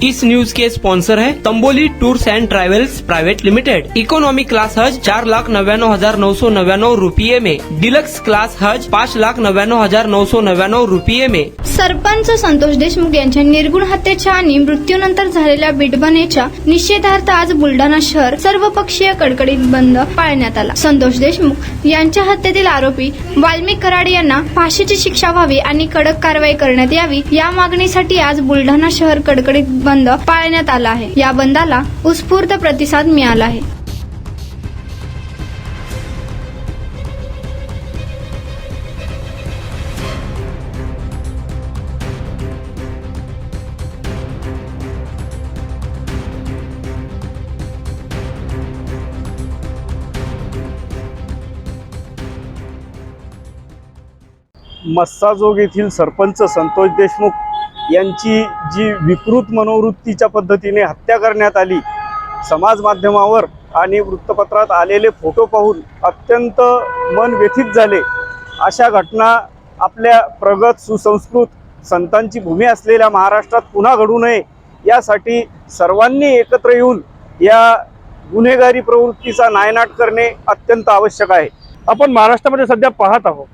इस news के sponsor है Tamboli tours and travels private limited. Economy class हज 4,99,999 रुपये में, डिलक्स क्लास हज 5,99,999 रुपये में। सरपंच संतोष देशमुख यांच्या निर्गुण हत्येच्या आणि मृत्यूनंतर झालेल्या विडंबनेच्या निषेधार्थ आज बुलढाणा शहर सर्वपक्षीय कडकडीत बंद पाळण्यात आला। संतोष देशमुख यांच्या हत्येतील आरोपी वाल्मिक कराड यांना फाशीची शिक्षा व्हावी आणि कडक कारवाई करण्यात यावी या मागणीसाठी आज बुलढाणा शहर कडकडीत बंद पाळण्यात आला आहे। या बंदाला उत्स्फूर्त प्रतिसाद मिळाला आहे। मस्साजोग येथील सरपंच संतोष देशमुख यांची जी विकृत मनोवृत्तीच्या पद्धतीने हत्या करण्यात आली, समाज माध्यमावर आणि वृत्तपत्रात आलेले फोटो पाहून अत्यंत मन व्यथित झाले। अशा घटना आपल्या प्रगत सुसंस्कृत संतांची भूमी असलेल्या महाराष्ट्रात पुन्हा घडू नये यासाठी सर्वांनी एकत्र येऊन या गुन्हेगारी प्रवृत्तीचा नायनाट करणे अत्यंत आवश्यक आहे। आपण महाराष्ट्रामध्ये सध्या पाहत आहोत,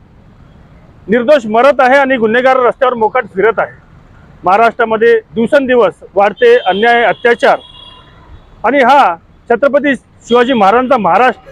निर्दोष मरत आहे आणि गुन्हेगार रस्त्यावर मोकाट फिरत आहे। महाराष्ट्रामध्ये दिवसेंदिवस वाढते अन्याय, अत्याचार आणि हा छत्रपती शिवाजी महाराजांचा महाराष्ट्र,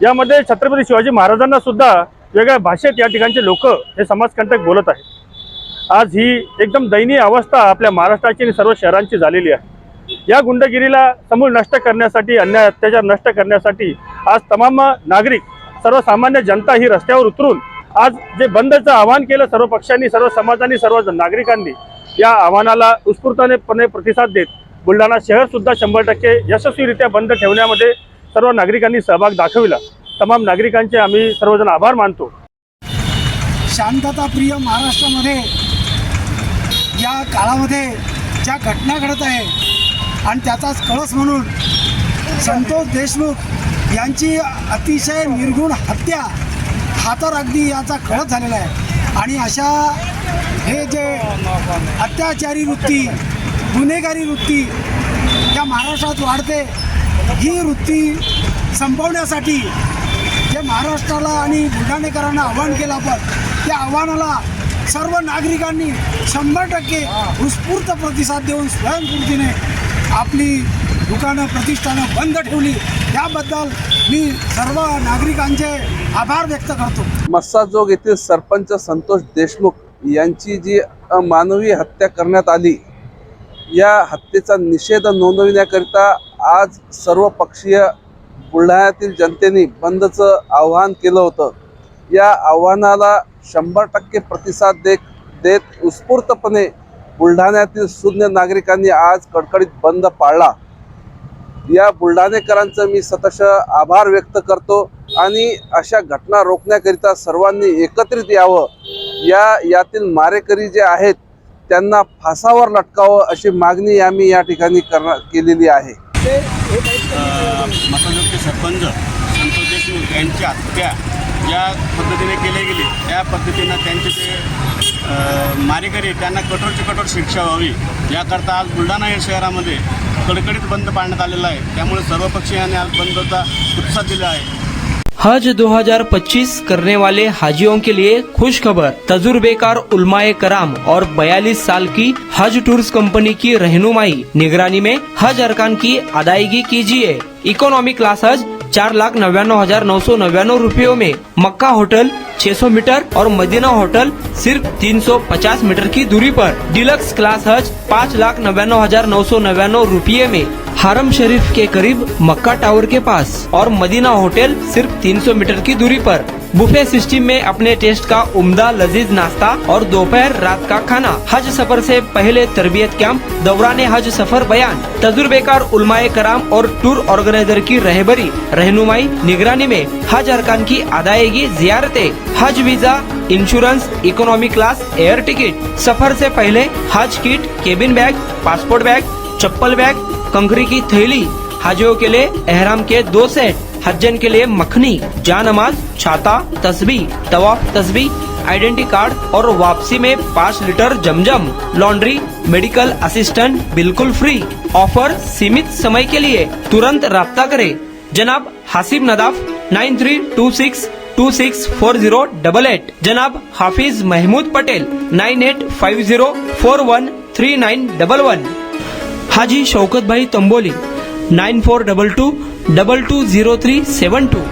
यामध्ये छत्रपती शिवाजी महाराजांना सुद्धा वेगळ्या भाषेत या ठिकाणचे लोक हे समाजकंटक बोलत आहेत। आज ही एकदम दयनीय अवस्था आपल्या महाराष्ट्राची आणि सर्व शहरांची झालेली आहे। या गुंडगिरीला समूळ नष्ट करण्यासाठी, अन्याय अत्याचार नष्ट करण्यासाठी आज तमाम नागरिक, सर्वसामान्य जनता ही रस्त्यावर उतरून आज जे बंदचं आवाहन केलं सर्व पक्षांनी, सर्व समाजांनी, सर्व नागरिकांनी, या आव्हानाला उत्स्फूर्तपणे प्रतिसाद देत बुलढाणा शहर सुद्धा 100% यशस्वीरित्या बंद ठेवण्यामध्ये सर्व नागरिकांनी सहभाग दाखविला। तमाम नागरिकांचे आम्ही सर्वजण आभार मानतो। शांतताप्रिय महाराष्ट्रामध्ये या काळामध्ये ज्या घटना घडत आहे आणि त्याचाच कळस म्हणून संतोष देशमुख यांची अतिशय निर्गुण हत्या हा तर अगदी याचा कळस झालेला आहे। आणि अशा हे जे अत्याचारी वृत्ती, गुन्हेगारी वृत्ती या महाराष्ट्रात वाढते, ही वृत्ती संपवण्यासाठी जे महाराष्ट्राला आणि बुलढाणेकरांना आव्हान केलं आपण, त्या आव्हानाला सर्व नागरिकांनी 100% उत्स्फूर्त प्रतिसाद देऊन स्वयंस्फूर्तीने आपली दुकानं, प्रतिष्ठानं बंद ठेवली। याबद्दल मी सर्व नागरिकांचे आभार व्यक्त करतो। मस्साजोग येथील सरपंच संतोष देशमुख यांची जी अमानवी हत्या करण्यात आली, या हत्येचा निषेध नोंदविण्याकरिता आज सर्व पक्षीय बुलढाण्यातील जनतेने बंदचं आवाहन केलं होतं। या आव्हानाला 100% प्रतिसाद देत उत्स्फूर्तपणे बुलढाण्यातील शून्य नागरिकांनी आज कडकडीत बंद पाळला। या बुलढाणेकरांचं मी सततः आभार व्यक्त करतो आणि अशा घटना रोखण्याकरिता सर्वांनी एकत्रित यावं। यातील मारेकरी जे आहेत त्यांना फासावर लटकावं अशी मागणी आम्ही या ठिकाणी केलेली आहे। मस्साजोगचे सरपंच संतोष देशमुख यांची हत्या ज्या पद्धतीने केली गेली, त्या पद्धतीनं त्यांचे जे मारेकरी त्यांना कठोरची कठोर शिक्षा व्हावी याकरता आज बुलढाणा या शहरामध्ये कडकडीत बंद पाळण्यात आलेला आहे। त्यामुळे सर्व पक्षीयांनी आज बंदचा प्रतिसाद दिला आहे। हज 2025 करने वाले हाजियों के लिए खुश खबर। तजुर्बेकार उलमाए कराम और 42 साल की हज टूर्स कंपनी की रहनुमाई निगरानी में हज अरकान की अदायगी कीजिए। इकोनॉमी क्लास हज 4,99,999 रुपयों में, मक्का होटल 600 मीटर और मदीना होटल सिर्फ 350 मीटर की दूरी पर, डिलक्स क्लास हज 5,99,999 रुपये में, हरम शरीफ के करीब मक्का टावर के पास और मदीना होटल सिर्फ 300 मीटर की दूरी पर। बुफे सिस्टम में अपने टेस्ट का उम्दा लजीज नाश्ता और दोपहर रात का खाना। हज सफर से पहले तरबियत कैंप, दौरान हज सफर बयान, तजुर्बेकार उलमाए कराम और टूर ऑर्गेनाइजर की रहबरी रहनुमाई निगरानी में हज अरकान की अदायगी, जियारतें, हज visa, insurance, economy class, air ticket. सफर से पहले हज kit, cabin bag, passport bag, चप्पल बैग, कंकरी की थैली, हाजियों के लिए एहराम के 2 सेट, हज्जन के लिए मखनी, जानमाज, छाता, तस्बीह, तवाफ तस्बीह, आइडेंटिटी कार्ड और वापसी में 5 लीटर जमजम, लॉन्ड्री, मेडिकल असिस्टेंट बिल्कुल फ्री। ऑफर सीमित समय के लिए, तुरंत राब्ता करें जनाब हासिब नदाफ 9326264088, जनाब हाफिज महमूद पटेल 9850413911, हाजी शौकत भाई तंबोली 9422220372।